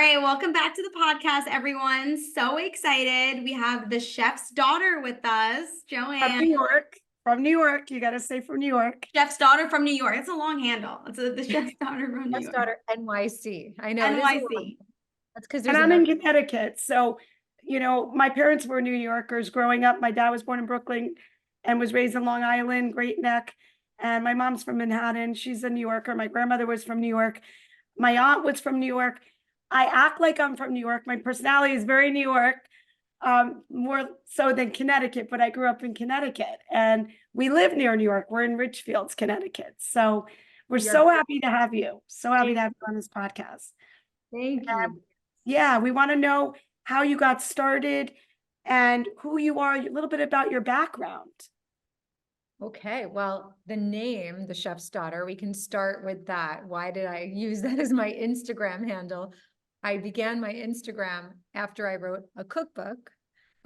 right, welcome back to the podcast, everyone. So excited. We have the chef's daughter with us, From Joanne. New York. From New York. You got to say from New York. Chef's daughter from New York. It's a long handle. It's the chef's daughter from New Chef's York. daughter, NYC. I know. It is NYC. That's because And there's I'm in Connecticut. So, my parents were New Yorkers growing up. My dad was born in Brooklyn and was raised in Long Island, Great Neck. And my mom's from Manhattan. She's a New Yorker. My grandmother was from New York. My aunt was from New York. I act like I'm from New York. My personality is very New York, more so than Connecticut, but I grew up in Connecticut and we live near New York. We're in Richfield, Connecticut. So we're so happy to have you. So happy to have you on this podcast. Thank you. Yeah, we want to know how you got started and who you are, a little bit about your background. Okay, well, the name, the chef's daughter, we can start with that. Why did I use that as my Instagram handle? I began my Instagram after I wrote a cookbook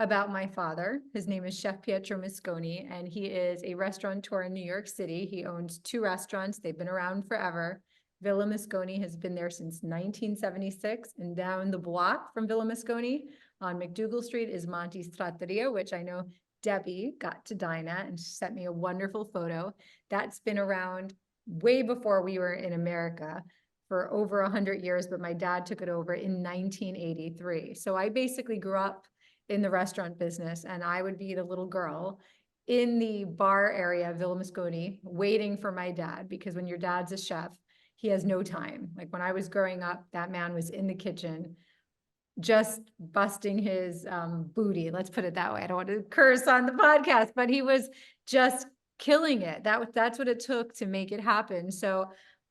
about my father. His name is Chef Pietro Mosconi, and he is a restaurateur in New York City. He owns 2 restaurants. They've been around forever. Villa Mosconi has been there since 1976, and down the block from Villa Mosconi on McDougal Street is Monty's Trattoria, which I know Debbie got to dine at, and she sent me a wonderful photo. That's been around way before we were in America for over 100 years, but my dad took it over in 1983. So I basically grew up in the restaurant business, and I would be the little girl in the bar area of Villa Mosconi waiting for my dad, because when your dad's a chef, he has no time. Like when I was growing up, that man was in the kitchen just busting his booty. Let's put it that way. I don't want to curse on the podcast, but he was just killing it. That's what it took to make it happen. So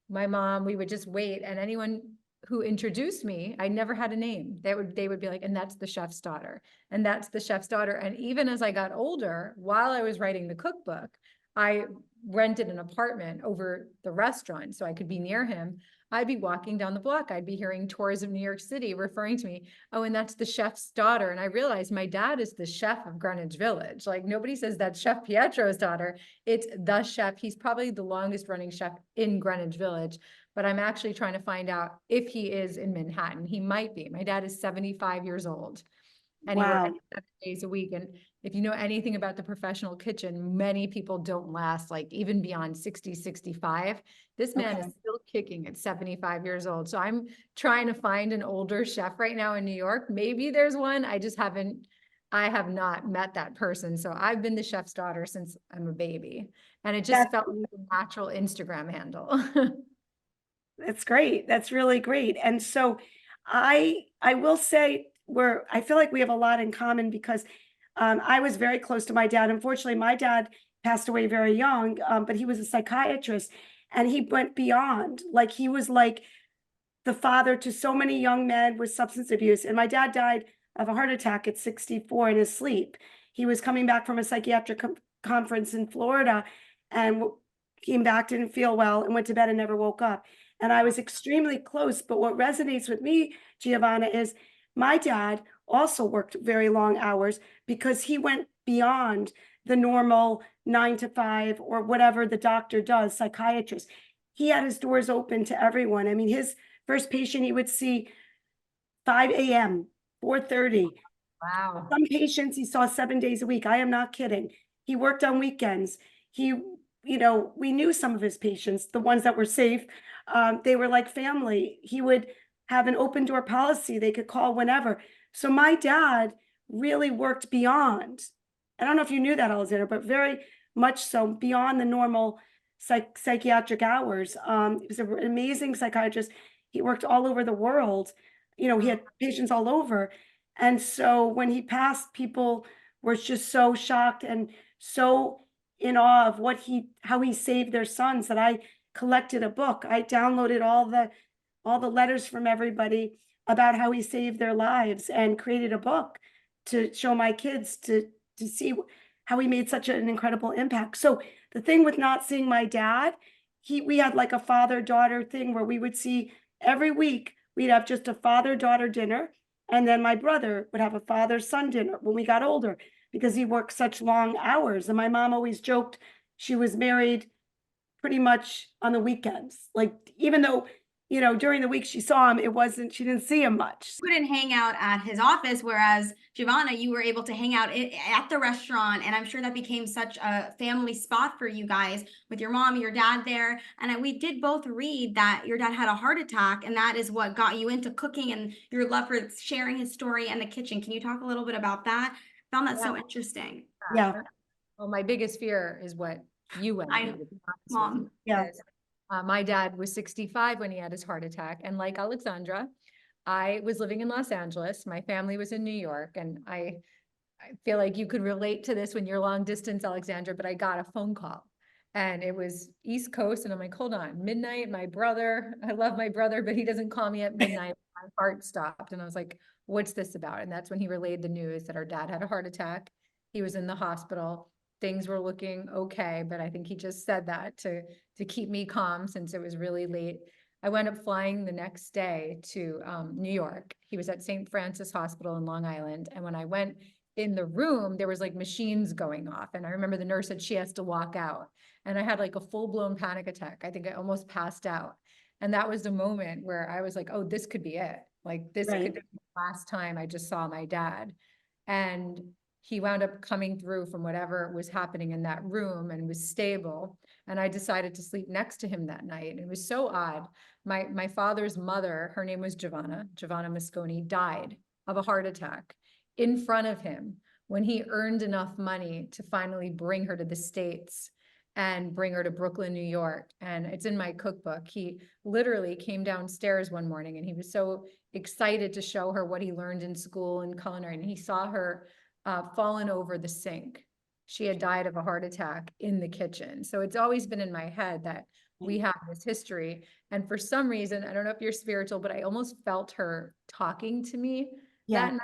my mom, we would just wait, and anyone who introduced me, I never had a name. They would be like, and that's the chef's daughter, and that's the chef's daughter. And even as I got older, while I was writing the cookbook, I rented an apartment over the restaurant so I could be near him. I'd be walking down the block. I'd be hearing tours of New York City referring to me. Oh, and that's the chef's daughter. And I realized my dad is the chef of Greenwich Village. Like nobody says that's Chef Pietro's daughter. It's the chef. He's probably the longest running chef in Greenwich Village, but I'm actually trying to find out if he is in Manhattan. He might be. My dad is 75 years old. And he works 7 days a week. And if you know anything about the professional kitchen, many people don't last like even beyond 60, 65. This man is still kicking at 75 years old. So I'm trying to find an older chef right now in New York. Maybe there's one. I have not met that person. So I've been the chef's daughter since I'm a baby. And it just felt like a natural Instagram handle. That's great. That's really great. And so I will say I feel like we have a lot in common because I was very close to my dad. Unfortunately, my dad passed away very young, but he was a psychiatrist and he went beyond. Like he was like the father to so many young men with substance abuse. And my dad died of a heart attack at 64 in his sleep. He was coming back from a psychiatric conference in Florida and came back, didn't feel well, and went to bed and never woke up. And I was extremely close. But what resonates with me, Giovanna, is my dad also worked very long hours because he went beyond the normal 9 to 5 or whatever the doctor does, psychiatrist. He had his doors open to everyone. I mean, his first patient he would see 5 a.m., 4:30. Wow. Some patients he saw 7 days a week. I am not kidding. He worked on weekends. We knew some of his patients, the ones that were safe. They were like family. He would have an open door policy. They could call whenever. So my dad really worked beyond. I don't know if you knew that, Alexandra, but very much so beyond the normal psychiatric hours. He was an amazing psychiatrist. He worked all over the world. He had patients all over. And so when he passed, people were just so shocked and so in awe of how he saved their sons that I collected a book. I downloaded all the letters from everybody about how he saved their lives and created a book to show my kids to see how he made such an incredible impact. So the thing with not seeing my dad, we had like a father-daughter thing where we would see every week, we'd have just a father-daughter dinner. And then my brother would have a father-son dinner when we got older because he worked such long hours. And my mom always joked she was married pretty much on the weekends. Like, even though you know, during the week she saw him, she didn't see him much. Couldn't hang out at his office, whereas Giovanna, you were able to hang out at the restaurant, and I'm sure that became such a family spot for you guys with your mom, your dad there. And we did both read that your dad had a heart attack, and that is what got you into cooking and your love for sharing his story and the kitchen. Can you talk a little bit about that? Found that so interesting. Yeah. Well, my biggest fear is what you went I- through, to be honest with Mom. you, Yeah. because, my dad was 65 when he had his heart attack. And like Alexandra, I was living in Los Angeles. My family was in New York. And I feel like you could relate to this when you're long distance, Alexandra, but I got a phone call and it was East Coast. And I'm like, hold on, midnight, my brother, I love my brother, but he doesn't call me at midnight. My heart stopped. And I was like, what's this about? And that's when he relayed the news that our dad had a heart attack. He was in the hospital. Things were looking okay, but I think he just said that to keep me calm since it was really late. I wound up flying the next day to New York. He was at St. Francis Hospital in Long Island. And when I went in the room, there was like machines going off. And I remember the nurse said she has to walk out. And I had like a full-blown panic attack. I think I almost passed out. And that was the moment where I was like, oh, this could be it. Like this Right. could be the last time I just saw my dad. And he wound up coming through from whatever was happening in that room and was stable. And I decided to sleep next to him that night. And it was so odd. My father's mother, her name was Giovanna Mosconi, died of a heart attack in front of him when he earned enough money to finally bring her to the States and bring her to Brooklyn, New York. And it's in my cookbook. He literally came downstairs one morning and he was so excited to show her what he learned in school and culinary. And he saw her fallen over the sink. She had died of a heart attack in the kitchen. So it's always been in my head that we have this history. And for some reason, I don't know if you're spiritual, but I almost felt her talking to me that night.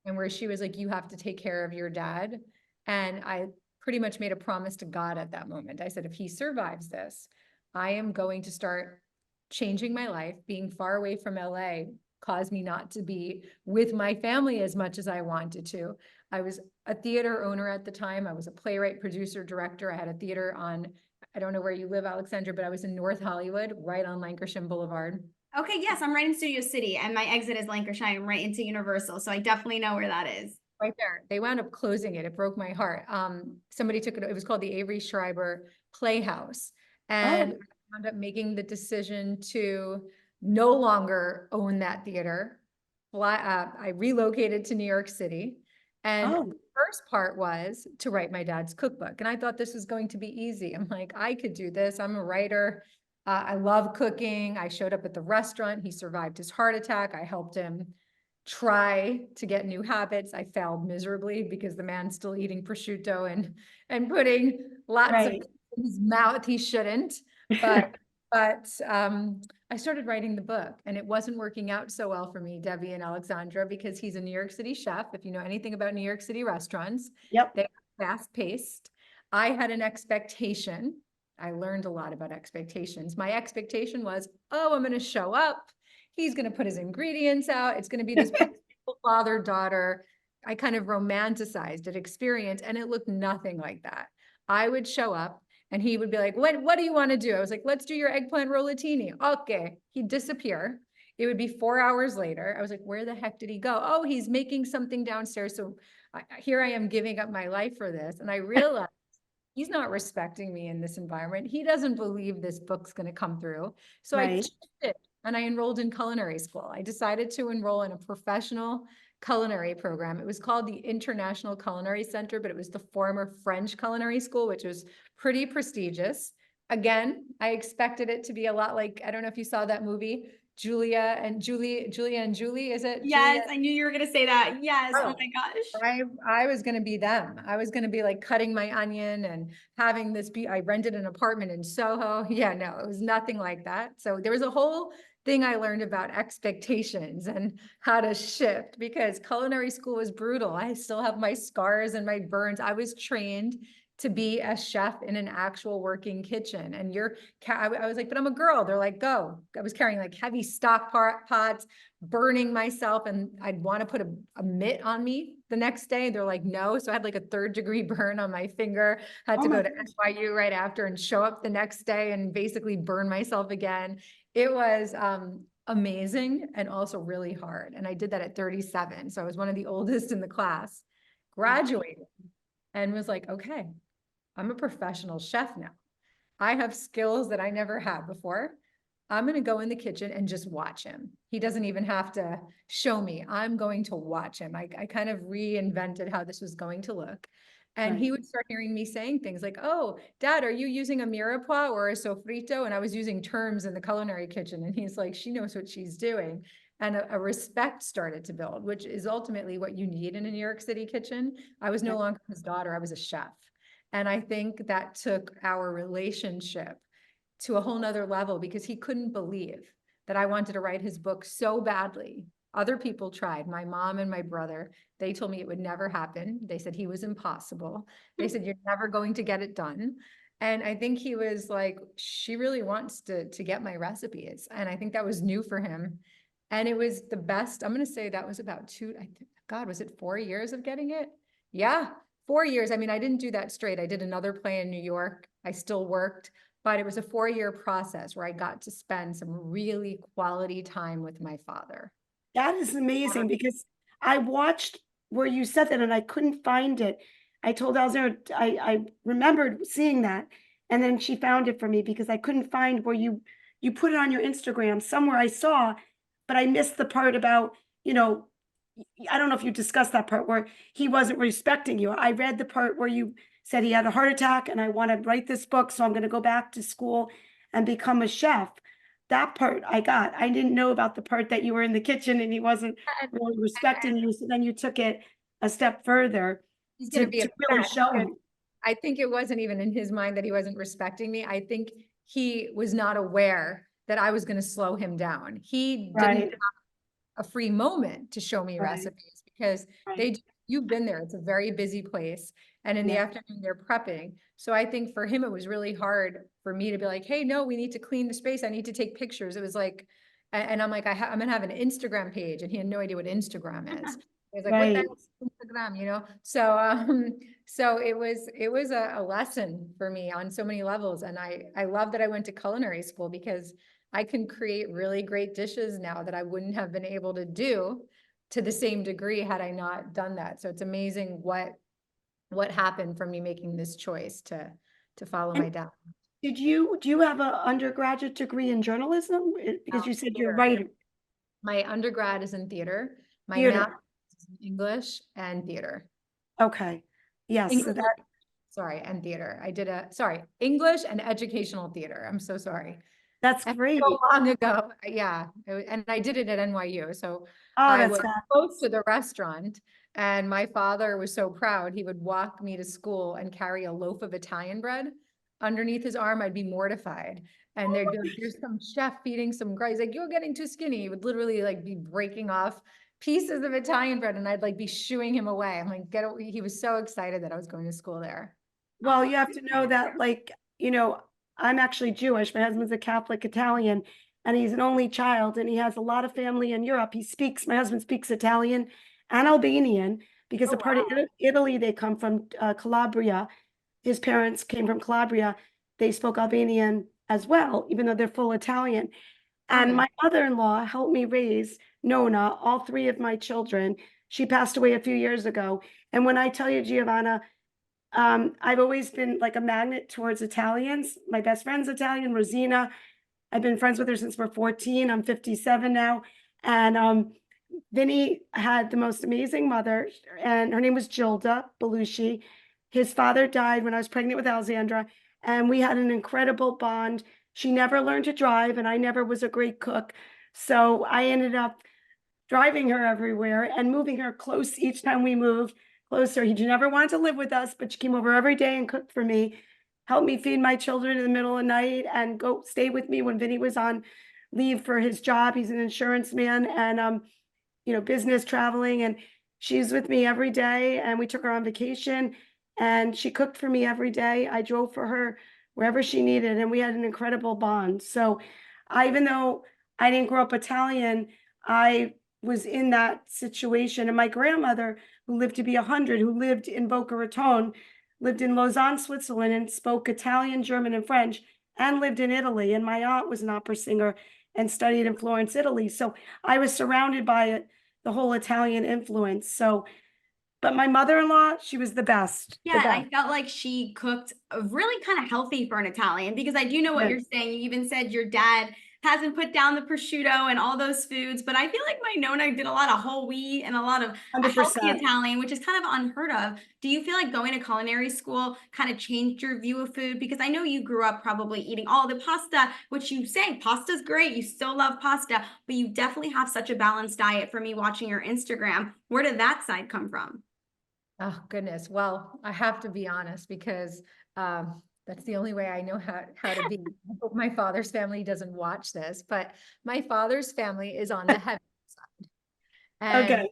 And where she was like, you have to take care of your dad. And I pretty much made a promise to God at that moment. I said, if he survives this, I am going to start changing my life. Being far away from LA caused me not to be with my family as much as I wanted to. I was a theater owner at the time. I was a playwright, producer, director. I had a theater on, I don't know where you live, Alexandra, but I was in North Hollywood, right on Lancashire Boulevard. Okay, yes, I'm right in Studio City, and my exit is Lancashire. I'm right into Universal, so I definitely know where that is. Right there. They wound up closing it. It broke my heart. Somebody took it. It was called the Avery Schreiber Playhouse. And I wound up making the decision to no longer own that theater. I relocated to New York City. And the first part was to write my dad's cookbook. And I thought this was going to be easy. I'm like, I could do this. I'm a writer. I love cooking. I showed up at the restaurant. He survived his heart attack. I helped him try to get new habits. I failed miserably because the man's still eating prosciutto and putting lots of in his mouth he shouldn't. But I started writing the book and it wasn't working out so well for me, Debbie and Alexandra, because he's a New York City chef. If you know anything about New York City restaurants, they are fast paced. I had an expectation. I learned a lot about expectations. My expectation was, oh, I'm going to show up. He's going to put his ingredients out. It's going to be this father-daughter. I kind of romanticized it experience, and it looked nothing like that. I would show up and he would be like, what do you want to do? I was like, let's do your eggplant rollatini. Okay. He'd disappear. It would be 4 hours later. I was like, where the heck did he go? Oh, he's making something downstairs. So here I am giving up my life for this. And I realized he's not respecting me in this environment. He doesn't believe this book's going to come through. So I shifted and I enrolled in culinary school. I decided to enroll in a professional culinary program. It was called the International Culinary Center, but it was the former French culinary school, which was pretty prestigious. Again, I expected it to be a lot like, I don't know if you saw that movie, Julia and Julie, is it? Yes, Julia? I knew you were going to say that. Yes. Oh my gosh. I was going to be them. I was going to be like cutting my onion and having this I rented an apartment in Soho. Yeah, no, it was nothing like that. So there was a whole thing I learned about expectations and how to shift, because culinary school was brutal. I still have my scars and my burns. I was trained to be a chef in an actual working kitchen. And I was like, but I'm a girl. They're like, go. I was carrying like heavy stock pots, burning myself. And I'd want to put a mitt on me the next day? They're like, no. So I had like a 3rd-degree burn on my finger, had Oh to my go to gosh. NYU right after and show up the next day and basically burn myself again. It was amazing and also really hard. And I did that at 37. So I was one of the oldest in the class, graduated, and was like, okay, I'm a professional chef now. I have skills that I never had before. I'm going to go in the kitchen and just watch him. He doesn't even have to show me. I'm going to watch him. I kind of reinvented how this was going to look. And he Right. would start hearing me saying things like, oh, Dad, are you using a mirepoix or a sofrito? And I was using terms in the culinary kitchen. And he's like, she knows what she's doing. And a respect started to build, which is ultimately what you need in a New York City kitchen. I was no Right. longer his daughter. I was a chef. And I think that took our relationship to a whole nother level because he couldn't believe that I wanted to write his book so badly. Other people tried, my mom and my brother. They told me it would never happen. They said he was impossible. They said, you're never going to get it done. And I think he was like, she really wants to get my recipes. And I think that was new for him. And it was the best. I'm going to say that was about God, was it 4 years of getting it? Yeah, 4 years. I mean, I didn't do that straight. I did another play in New York. I still worked, but it was a 4-year process where I got to spend some really quality time with my father. That is amazing because I watched where you said that and I couldn't find it. I told Alexandra, I remembered seeing that, and then she found it for me because I couldn't find where you put it on your Instagram somewhere I saw, but I missed the part about, you know, I don't know if you discussed that part where he wasn't respecting you. I read the part where you said he had a heart attack and I want to write this book, so I'm going to go back to school and become a chef. That part I got. I didn't know about the part that you were in the kitchen and he wasn't And really respecting you. So then you took it a step further he's going to be to really upset show because him. I think it wasn't even in his mind that he wasn't respecting me. I think he was not aware that I was going to slow him down. He didn't Right, a free moment to show me right, recipes because right. you've been there. It's a very busy place. And in the Yeah. afternoon, they're prepping. So I think for him, it was really hard for me to be like, hey, no, we need to clean the space. I need to take pictures. It was like, and I'm like, I'm going to have an Instagram page. And he had no idea what Instagram is. He was like, what the Right. hell is Instagram, you know? So, so it was a lesson for me on so many levels. And I love that I went to culinary school because I can create really great dishes now that I wouldn't have been able to do to the same degree had I not done that. So it's amazing what happened from me making this choice to follow And my dad. do you have an undergraduate degree in journalism? Because you said you're a Theater. writer. My undergrad is in theater. My master's Theater. is in English and theater. Okay. Yes. So English, that sorry, and theater. English and educational theater. I'm so sorry. that's And great. so long ago. Yeah. And I did it at NYU. So Oh, I that's was fab. close to the restaurant and my father was so proud. He would walk me to school and carry a loaf of Italian bread underneath his arm. I'd be mortified. And there'd be like, there's some chef feeding some guys like, you're getting too skinny. He would literally like be breaking off pieces of Italian bread and I'd like be shooing him away. I'm like, get away. He was so excited that I was going to school there. Well, you have to know that, like, I'm actually Jewish. My husband's a Catholic Italian, and he's an only child, and he has a lot of family in Europe. My husband speaks Italian and Albanian because Oh, the part of wow. Italy they come from, Calabria. His parents came from Calabria. They spoke Albanian as well, even though they're full Italian. And Nice. my mother-in-law helped me raise Nona, all three of my children. She passed away a few years ago. And when I tell you, Giovanna, I've always been like a magnet towards Italians. My best friend's Italian, Rosina. I've been friends with her since we're 14. I'm 57 now. And Vinny had the most amazing mother, and her name was Gilda Belushi. His father died when I was pregnant with Alexandra, and we had an incredible bond. She never learned to drive, and I never was a great cook. So I ended up driving her everywhere and moving her close each time we moved closer. She never wanted to live with us, but she came over every day and cooked for me, helped me feed my children in the middle of the night, and go stay with me when Vinny was on leave for his job. He's an insurance man and business traveling, and she's with me every day. And we took her on vacation, and she cooked for me every day. I drove for her wherever she needed, and we had an incredible bond. So, even though I didn't grow up Italian, I was in that situation. And my grandmother, who lived to be 100, who lived in Boca Raton, lived in Lausanne, Switzerland, and spoke Italian, German, and French, and lived in Italy. And my aunt was an opera singer and studied in Florence, Italy. So I was surrounded by it, the whole Italian influence. So, but my mother-in-law, she was the best. The Yeah, I best. felt like she cooked really kind of healthy for an Italian, because I do know what Yes. you're saying. You even said your dad hasn't put down the prosciutto and all those foods, but I feel like my Nona did a lot of whole wheat and a lot of a healthy 100%. Italian, which is kind of unheard of. Do you feel like going to culinary school kind of changed your view of food? Because I know you grew up probably eating all the pasta, which you say pasta's great. You still love pasta, but you definitely have such a balanced diet for me watching your Instagram. Where did that side come from? Oh, goodness. Well, I have to be honest because that's the only way I know how to be. I hope my father's family doesn't watch this, but my father's family is on the heavy side. And Okay.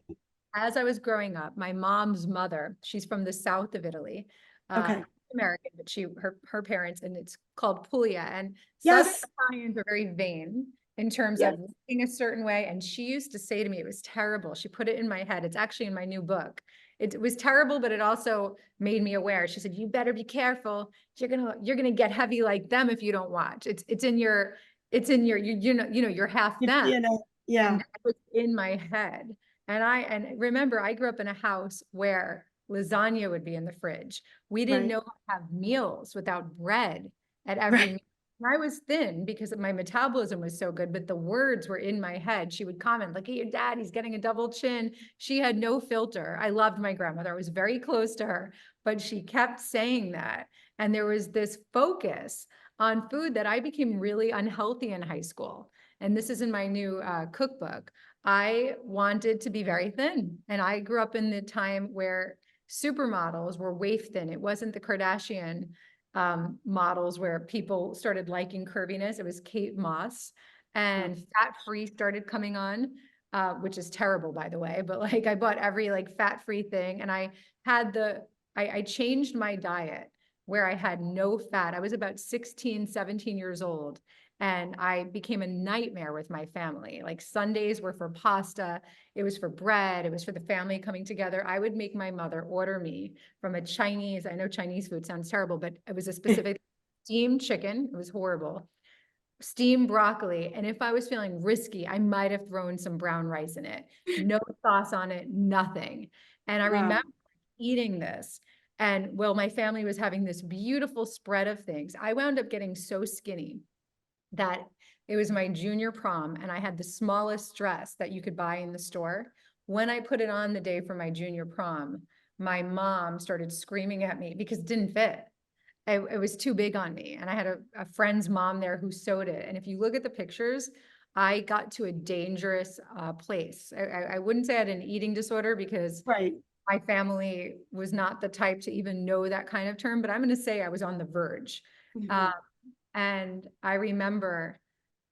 as I was growing up, my mom's mother, she's from the south of Italy, Okay. American, but her parents, and it's called Puglia. And Southern Yes. Italians are very vain in terms Yes. of looking a certain way. And she used to say to me, it was terrible. She put it in my head. It's actually in my new book. It was terrible, but it also made me aware. She said, "You better be careful. You're gonna get heavy like them if you don't watch. It's in your you're half them." You know, And yeah, that was in my head. And remember, I grew up in a house where lasagna would be in the fridge. We didn't right, know how to have meals without bread at every right. meal. And I was thin because my metabolism was so good, but the words were in my head. She would comment, "Look at your dad, he's getting a double chin." She had no filter. I loved my grandmother. I was very close to her, but she kept saying that. And there was this focus on food that I became really unhealthy in high school. And this is in my new cookbook. I wanted to be very thin. And I grew up in the time where supermodels were waif thin. It wasn't the Kardashian models where people started liking curviness. It was Kate Moss, and fat-free started coming on, which is terrible, by the way. But like I bought every like fat-free thing, and I had I changed my diet where I had no fat. I was about 16, 17 years old. And I became a nightmare with my family. Like Sundays were for pasta. It was for bread. It was for the family coming together. I would make my mother order me from a Chinese, I know Chinese food sounds terrible, but it was a specific steamed chicken. It was horrible. Steamed broccoli. And if I was feeling risky, I might have thrown some brown rice in it. No sauce on it, nothing. And I Wow. remember eating this. And while my family was having this beautiful spread of things, I wound up getting so skinny that it was my junior prom, and I had the smallest dress that you could buy in the store. When I put it on the day for my junior prom, my mom started screaming at me because it didn't fit. It was too big on me. And I had a friend's mom there who sewed it. And if you look at the pictures, I got to a dangerous place. I wouldn't say I had an eating disorder because Right. my family was not the type to even know that kind of term, but I'm going to say I was on the verge. Mhm. And I remember,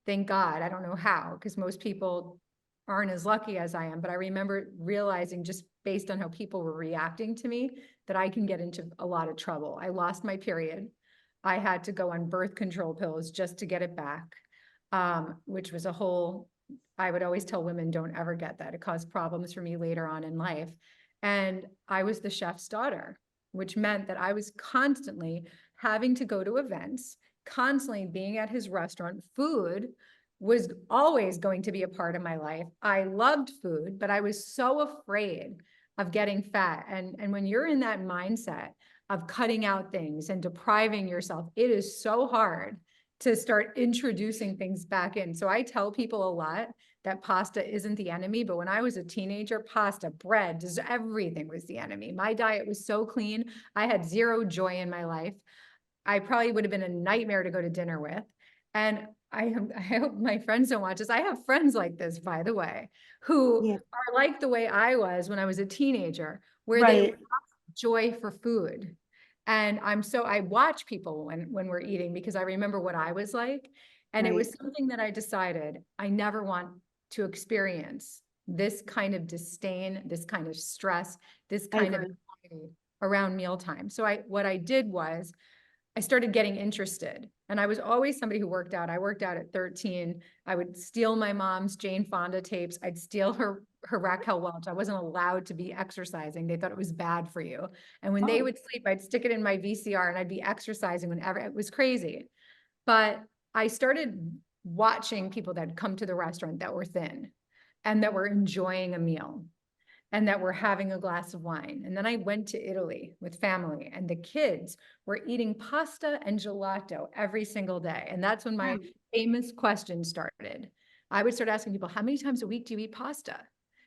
thank God, I don't know how, because most people aren't as lucky as I am, but I remember realizing just based on how people were reacting to me that I can get into a lot of trouble. I lost my period. I had to go on birth control pills just to get it back, which was a whole, I would always tell women, don't ever get that. It caused problems for me later on in life. And I was the chef's daughter, which meant that I was constantly having to go to events, constantly being at his restaurant. Food was always going to be a part of my life. I loved food, but I was so afraid of getting fat. And when you're in that mindset of cutting out things and depriving yourself, it is so hard to start introducing things back in. So I tell people a lot that pasta isn't the enemy, but when I was a teenager, pasta, bread, everything was the enemy. My diet was so clean. I had zero joy in my life. I probably would have been a nightmare to go to dinner with. And I hope my friends don't watch this. I have friends like this, by the way, who Yeah. are like the way I was when I was a teenager, where they Right. lost joy for food. And I watch people when we're eating because I remember what I was like. And it Right. was something that I decided I never want to experience this kind of disdain, this kind of stress, this I kind of agree. anxiety around mealtime. So what I did was I started getting interested, and I was always somebody who worked out. I worked out at 13. I would steal my mom's Jane Fonda tapes. I'd steal her Raquel Welch. I wasn't allowed to be exercising. They thought it was bad for you. And when they Oh, would sleep, I'd stick it in my VCR and I'd be exercising whenever. It was crazy. But I started watching people that come to the restaurant that were thin and that were enjoying a meal and that were having a glass of wine. And then I went to Italy with family, and the kids were eating pasta and gelato every single day. And that's when my famous question started. I would start asking people, how many times a week do you eat pasta?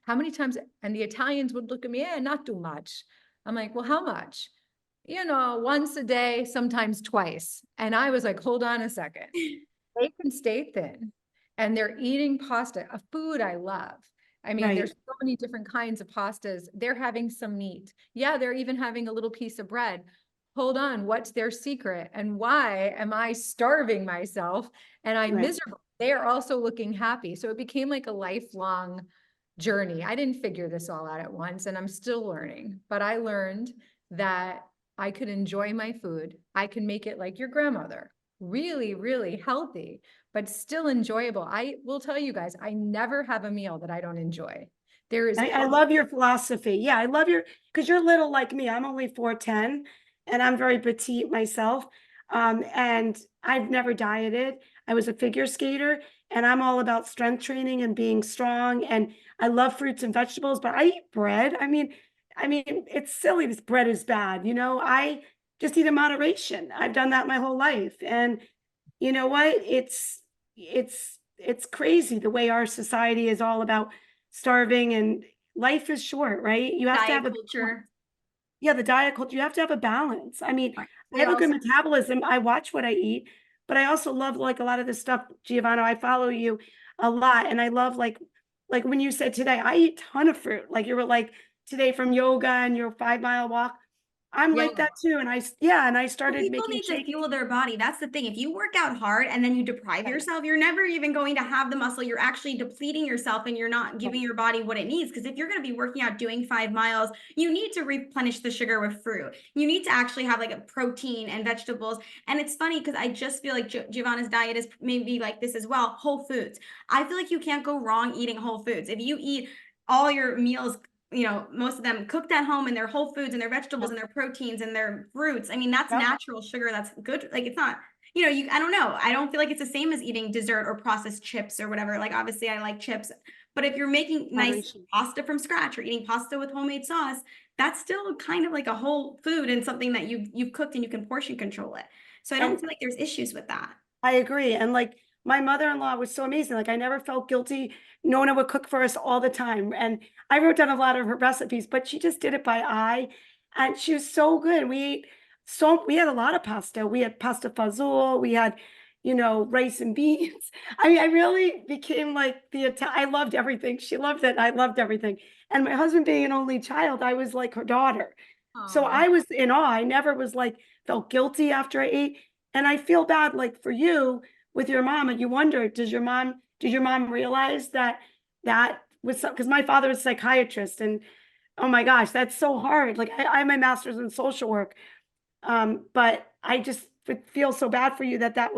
How many times? And the Italians would look at me, not too much. I'm like, well, how much? Once a day, sometimes twice. And I was like, hold on a second. They can stay thin and they're eating pasta, a food I love. I mean, right. there's so many different kinds of pastas. They're having some meat. Yeah, they're even having a little piece of bread. Hold on, what's their secret? And why am I starving myself and I'm Right. miserable? They are also looking happy. So it became like a lifelong journey. I didn't figure this all out at once, and I'm still learning, but I learned that I could enjoy my food. I can make it like your grandmother, really, really healthy, but still enjoyable. I will tell you guys, I never have a meal that I don't enjoy. There is, I love your philosophy. Yeah, I love because you're little like me. I'm only 4'10", and I'm very petite myself. And I've never dieted. I was a figure skater, and I'm all about strength training and being strong. And I love fruits and vegetables, but I eat bread. I mean, it's silly. This bread is bad. I just eat in moderation. I've done that my whole life. And you know what? It's crazy the way our society is all about starving, and life is short, right? You have to Diet have culture. yeah, the diet culture, you have to have a balance. I mean, I We have a good also, metabolism. I watch what I eat, but I also love like a lot of the stuff, Giovanna. I follow you a lot, and I love like when you said today, I eat a ton of fruit. Like you were like today from yoga and your 5 mile walk. I'm yeah, like that too. And I well, started people making need to shakes. fuel their body. That's the thing. If you work out hard and then you deprive Right, yourself, you're never even going to have the muscle. You're actually depleting yourself and you're not giving right, your body what it needs. Because if you're going to be working out doing 5 miles, you need to replenish the sugar with fruit. You need to actually have like a protein and vegetables. And it's funny because I just feel like Giovanna's diet is maybe like this as well. Whole foods. I feel like you can't go wrong eating whole foods. If you eat all your meals, most of them cooked at home, and their whole foods and their vegetables yep, and their proteins and their fruits. I mean, that's yep, natural sugar. That's good. Like it's not, I don't know. I don't feel like it's the same as eating dessert or processed chips or whatever. Like obviously I like chips, but if you're making nice moderation. pasta from scratch or eating pasta with homemade sauce, that's still kind of like a whole food and something that you've cooked and you can portion control it. So I don't And feel like there's issues with that. I agree. And like my mother-in-law was so amazing. Like I never felt guilty. Nona would cook for us all the time. And I wrote down a lot of her recipes, but she just did it by eye. And she was so good. We had a lot of pasta. We had pasta fazool, we had, rice and beans. I mean, I really became like I loved everything. She loved it. I loved everything. And my husband being an only child, I was like her daughter. So oh, I was in awe. I never was like felt guilty after I ate. And I feel bad like for you with your mom, and you wonder, did your mom realize that was because my father was a psychiatrist, and oh my gosh, that's so hard. Like I have my master's in social work. But I just feel so bad for you that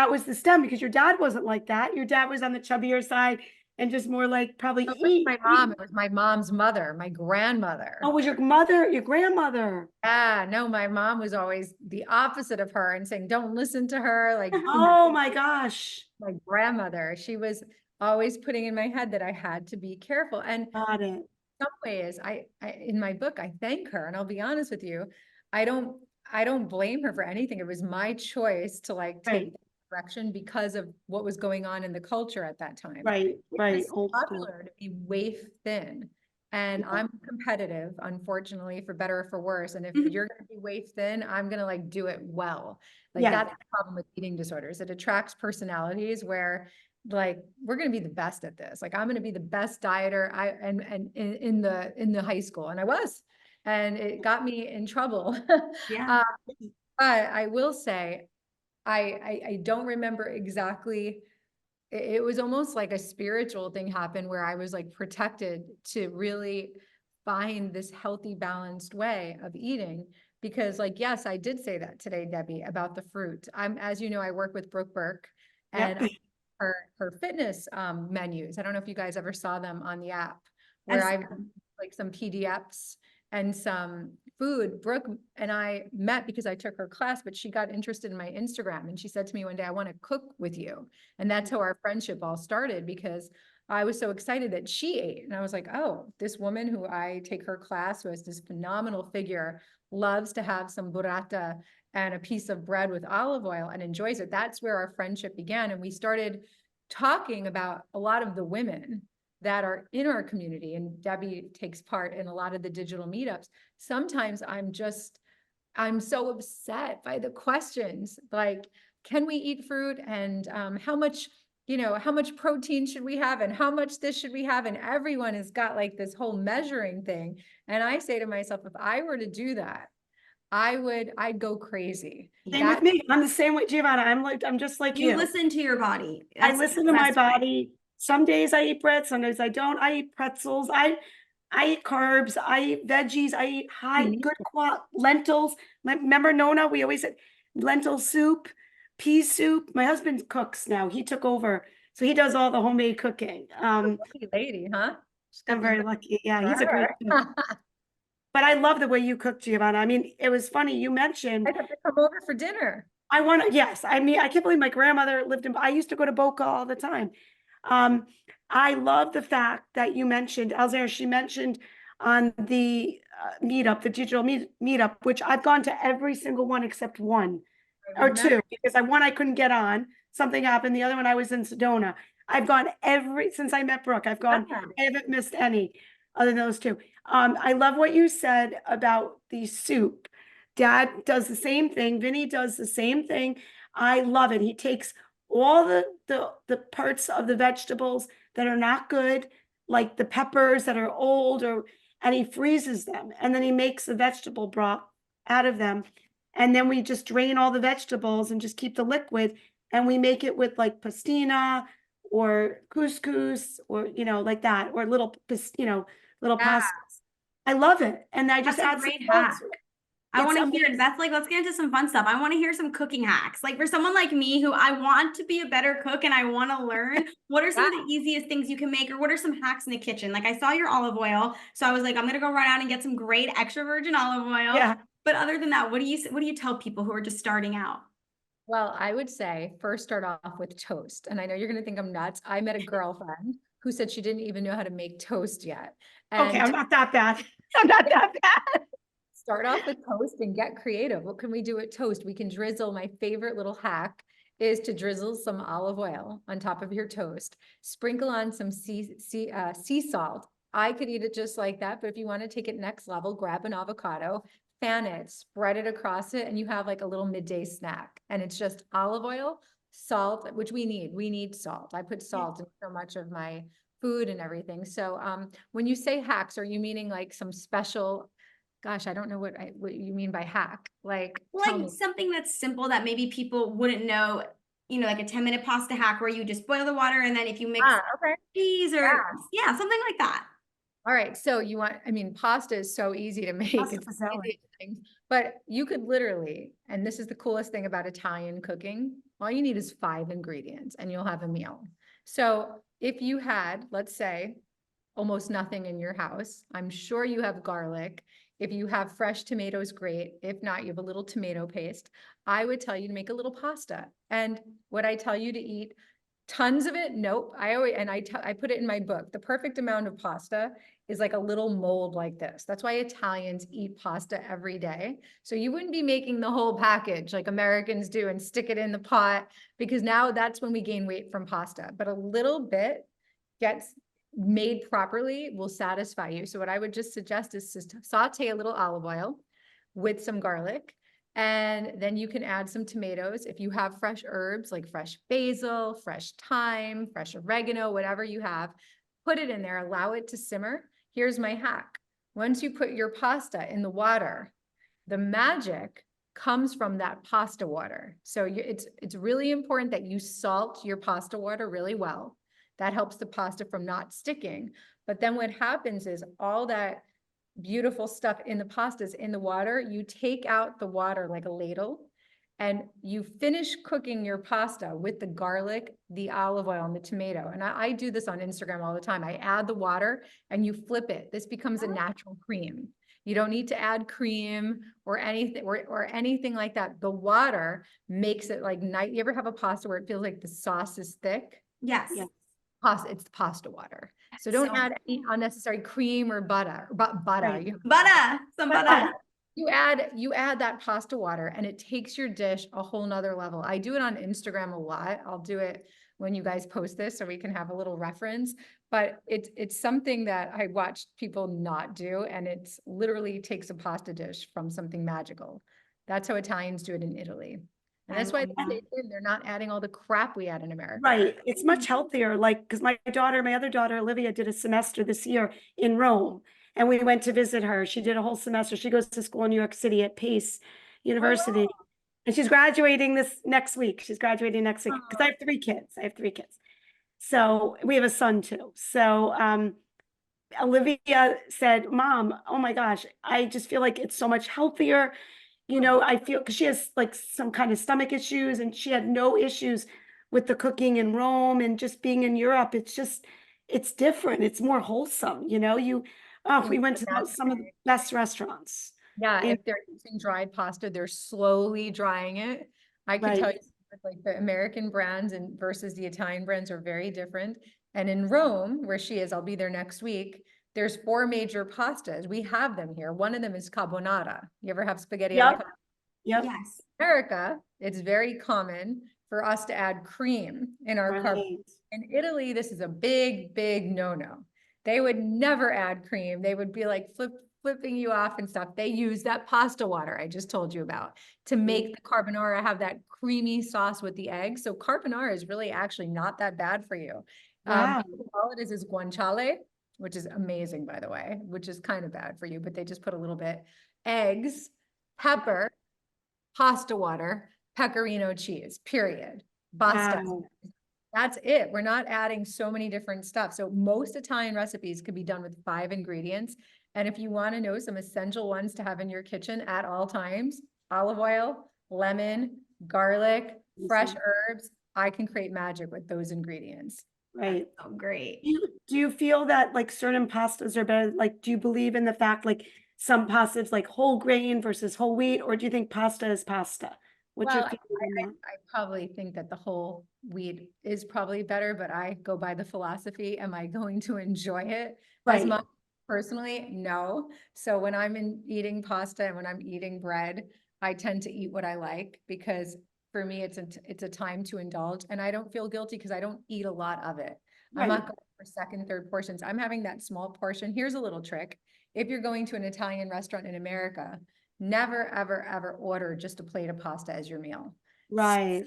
was the stem, because your dad wasn't like that. Your dad was on the chubbier side and just more like probably it was eat, my eat. mom. It was my mom's mother, my grandmother. Oh, was your mother, your grandmother? Yeah, no, my mom was always the opposite of her and saying, don't listen to her. Like Oh my gosh. my grandmother, she was always putting in my head that I had to be careful. And Got it. some ways I in my book I thank her, and I'll be honest with you, I don't I don't blame her for anything. It was my choice to like Right, take that direction because of what was going on in the culture at that time. right. It's Old school. popular to be waif thin, and Yeah. I'm competitive, unfortunately, for better or for worse. And if Mhm. you're going to be waif thin, I'm going to like do it well. Like Yeah. that's the problem with eating disorders. It attracts personalities where like we're going to be the best at this. Like I'm going to be the best dieter and in the high school, and I was, and it got me in trouble. Yeah. uh, but I will say I don't remember exactly. It was almost like a spiritual thing happened where I was like protected to really find this healthy, balanced way of eating because like, yes, I did say that today, Debbie, about the fruit. As you know, I work with Brooke Burke Yep. and her fitness menus. I don't know if you guys ever saw them on the app I've where seen I've like some PDFs and some food. Brooke and I met because I took her class, but she got interested in my Instagram and she said to me one day, I want to cook with you. And that's how our friendship all started, because I was so excited that she ate. And I was like, oh, this woman who I take her class, who has this phenomenal figure, loves to have some burrata and a piece of bread with olive oil and enjoys it. That's where our friendship began. And we started talking about a lot of the women that are in our community. And Debbie takes part in a lot of the digital meetups. Sometimes I'm so upset by the questions, like, can we eat fruit? And how much protein should we have? And how much this should we have? And everyone has got like this whole measuring thing. And I say to myself, if I were to do that, I'd go crazy. Same with me. I'm the same with Giovanna. I'm just like You you. listen to your body. I That's listen the to my best way. body. Some days I eat bread, some days I don't. I eat pretzels. I eat carbs. I eat veggies. I eat good lentils. Remember Nona? We always said lentil soup, pea soup. My husband cooks now. He took over, so he does all the homemade cooking. Lucky lady, huh? I'm very lucky. Yeah, he's a All great right. cook. But I love the way you cook, Giovanna. I mean, it was funny. You mentioned I have to come over for dinner. I want to, yes. I mean, I can't believe my grandmother lived in, I used to go to Boca all the time. I love the fact that you mentioned, Alexandra, she mentioned on the meetup, the digital meetup, which I've gone to every single one except one or two, because one I couldn't get on. Something happened. The other one I was in Sedona. I've gone since I met Brooke, I haven't missed any other than those two. I love what you said about the soup. Dad does the same thing. Vinny does the same thing. I love it. He takes all the parts of the vegetables that are not good, like the peppers that are old, and he freezes them, and then he makes a vegetable broth out of them. And then we just drain all the vegetables and just keep the liquid, and we make it with like pastina or couscous or like that, or little pastas. I love it. And I just That's a add some great hack. salt. I want to It's hear, amazing. that's like, let's get into some fun stuff. I want to hear some cooking hacks. Like for someone like me who I want to be a better cook and I want to learn, what are some of the easiest things you can make, or what are some hacks in the kitchen? Like I saw your olive oil, so I was like, I'm gonna go right out and get some great extra virgin olive oil. Yeah. But other than that, what do you tell people who are just starting out? Well, I would say first start off with toast. And I know you're going to think I'm nuts. I met a girlfriend who said she didn't even know how to make toast yet. Okay, And I'm not that bad. I'm not that bad. start off with toast and get creative. What can we do with toast? We can drizzle. My favorite little hack is to drizzle some olive oil on top of your toast. Sprinkle on some sea salt. I could eat it just like that, but if you want to take it next level, grab an avocado, fan it, spread it across it, and you have like a little midday snack. And it's just olive oil, salt, which we need. We need salt. I put salt in so much of my food and everything. So when you say hacks, are you meaning like some special, gosh, I don't know what you mean by hack. Like something that's simple that maybe people wouldn't know, like a 10-minute pasta hack where you just boil the water and then if you mix cheese or something like that. All right. So pasta is so easy to make. Pasta It's for salad. but you could literally, and this is the coolest thing about Italian cooking, all you need is 5 ingredients and you'll have a meal. So if you had, let's say, almost nothing in your house, I'm sure you have garlic. If you have fresh tomatoes, great. If not, you have a little tomato paste. I would tell you to make a little pasta. And would I tell you to eat tons of it? Nope. I put it in my book. The perfect amount of pasta is like a little mold like this. That's why Italians eat pasta every day. So you wouldn't be making the whole package like Americans do and stick it in the pot, because now that's when we gain weight from pasta. But a little bit gets made properly will satisfy you. So what I would just suggest is to saute a little olive oil with some garlic. And then you can add some tomatoes. If you have fresh herbs like fresh basil, fresh thyme, fresh oregano, whatever you have, put it in there, allow it to simmer. Here's my hack. Once you put your pasta in the water, the magic comes from that pasta water. So it's really important that you salt your pasta water really well. That helps the pasta from not sticking. But then what happens is all that beautiful stuff in the pastas, in the water. You take out the water like a ladle and you finish cooking your pasta with the garlic, the olive oil, and the tomato. And I do this on Instagram all the time. I add the water and you flip it. This becomes a natural cream. You don't need to add cream or anything or anything like that. The water makes it like night. You ever have a pasta where it feels like the sauce is thick? Yes. Yeah. Pasta, it's pasta water. So don't add any unnecessary cream or butter. Butter. Right. Butter, some butter. You add that pasta water and it takes your dish a whole nother level. I do it on Instagram a lot. I'll do it when you guys post this so we can have a little reference, but it's something that I watched people not do. And it's literally takes a pasta dish from something magical. That's how Italians do it in Italy. And that's why they're not adding all the crap we add in America. Right. It's much healthier. Like, because my other daughter, Olivia, did a semester this year in Rome, and we went to visit her. She did a whole semester. She goes to school in New York City at Pace University. wow. And she's graduating this next week. She's graduating next week because I have 3 kids. So we have a son too. So Olivia said, Mom, oh my gosh, I just feel like it's so much healthier. You know, I feel because she has like some kind of stomach issues and she had no issues with the cooking in Rome and just being in Europe. It's different. It's more wholesome. You know, we went to some of the best restaurants. Yeah, And- if they're using dried pasta, they're slowly drying it. I can tell you, like the American brands and versus the Italian brands are very different. And in Rome, where she is, I'll be there next week. There's 4 major pastas. We have them here. One of them is carbonara. You ever have spaghetti? Yep. Yep. Yes. In America, it's very common for us to add cream in our carbonara. Right. In Italy, this is a big, big no-no. They would never add cream. They would be like flipping you off and stuff. They use that pasta water I just told you about to make the carbonara have that creamy sauce with the eggs. So carbonara is really actually not that bad for you. Wow. All it is guanciale, which is amazing, by the way, which is kind of bad for you, but they just put a little bit. Eggs, pepper, pasta water, pecorino cheese, period. Basta. Wow. That's it. We're not adding so many different stuff. So most Italian recipes could be done with 5 ingredients. And if you want to know some essential ones to have in your kitchen at all times, olive oil, lemon, garlic, fresh herbs, I can create magic with those ingredients. Right. So great. Do you feel that like certain pastas are better? Like, do you believe in the fact like some pastas like whole grain versus whole wheat, or do you think pasta is pasta? What's your Well, feeling on that? I probably think that the whole wheat is probably better, but I go by the philosophy, am I going to enjoy it as Right. much personally? No. So when I'm eating pasta and when I'm eating bread, I tend to eat what I like because for me, it's a time to indulge and I don't feel guilty because I don't eat a lot of it. I'm not Right. going for second, third portions. I'm having that small portion. Here's a little trick. If you're going to an Italian restaurant in America, never, ever, ever order just a plate of pasta as your meal. Right.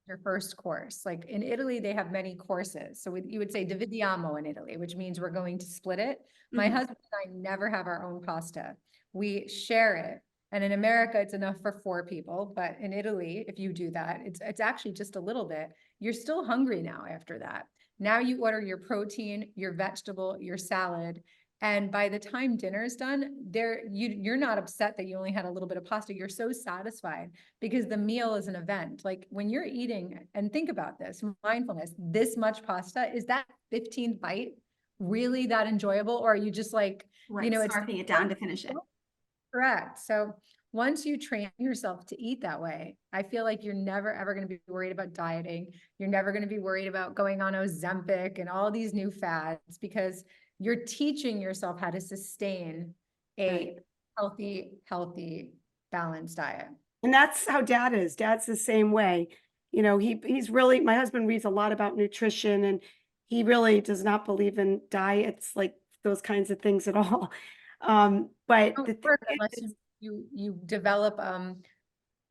Your first course. Like in Italy, they have many courses. So you would say dividiamo in Italy, which means we're going to split it. My Mhm. husband and I never have our own pasta. We share it. And in America, it's enough for 4 people. But in Italy, if you do that, it's actually just a little bit. You're still hungry now after that. Now you order your protein, your vegetable, your salad. And by the time dinner is done, you're not upset that you only had a little bit of pasta. You're so satisfied because the meal is an event. Like when you're eating, and think about this, mindfulness, this much pasta, is that 15th bite really that enjoyable? Or are you just like, Right. it's Scarfing it down to finish it. correct. So once you train yourself to eat that way, I feel like you're never, ever going to be worried about dieting. You're never going to be worried about going on Ozempic and all these new fads because you're teaching yourself how to sustain a healthy, balanced diet. And that's how Dad is. Dad's the same way. You know, he's really, my husband reads a lot about nutrition and he really does not believe in diets, like those kinds of things at all. But Don't the thing work unless is, you develop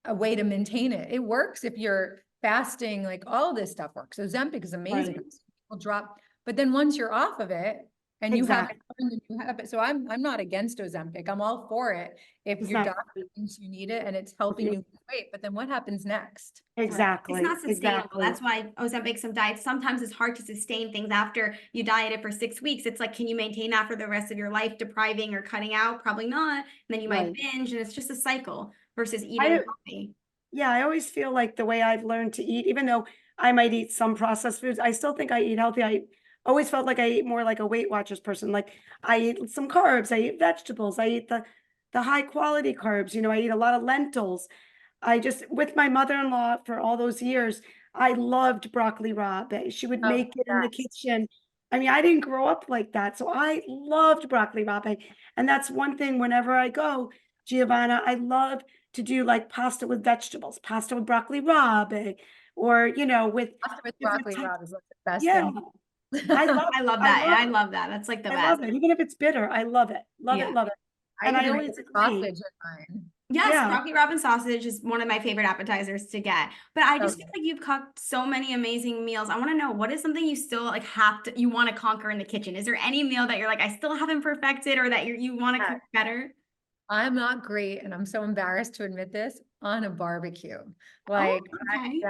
a way to maintain it. It works if you're fasting, like all this stuff works. Ozempic is amazing. Right. People drop, but then once you're off of it, And you haven't Exactly. learned the new habit. So I'm not against Ozempic. I'm all for it. If your Exactly. doctor thinks you need it and it's helping you lose weight, but then what happens next? Right. It's Exactly. not sustainable. Exactly. That's why Ozempic, some diets, sometimes it's hard to sustain things after you diet it for 6 weeks. It's like, can you maintain that for the rest of your life, depriving or cutting out? Probably not. And then you might Right. binge, and it's just a cycle versus eating I, healthy. yeah, I always feel like the way I've learned to eat, even though I might eat some processed foods, I still think I eat healthy. I always felt like I ate more like a Weight Watchers person. Like I eat some carbs, I eat vegetables, I eat the high quality carbs, I eat a lot of lentils. I just with my mother-in-law for all those years, I loved broccoli rabe. She would Oh, make it in the yes. kitchen. I mean, I didn't grow up like that, so I loved broccoli rabe. And that's one thing whenever I go, Giovanna, I love to do like pasta with vegetables, pasta with broccoli rabe, or with Pasta with different broccoli types. rabe is like the best Yeah, thing. I love I love I that. And love I it. love that. That's like the I best. love it. Even if it's bitter, I love it. Love it, Yeah. love it. I And I even always put agree. sausage in mine. Yes, Yeah. broccoli rabe and sausage is one of my favorite appetizers to get. But I just Okay. feel like you've cooked so many amazing meals. I want to know, what is something you still like you want to conquer in the kitchen? Is there any meal that you're like, I still haven't perfected, or that you want to cook better? I'm not great, and I'm so embarrassed to admit this, on a barbecue. Oh, Like, okay.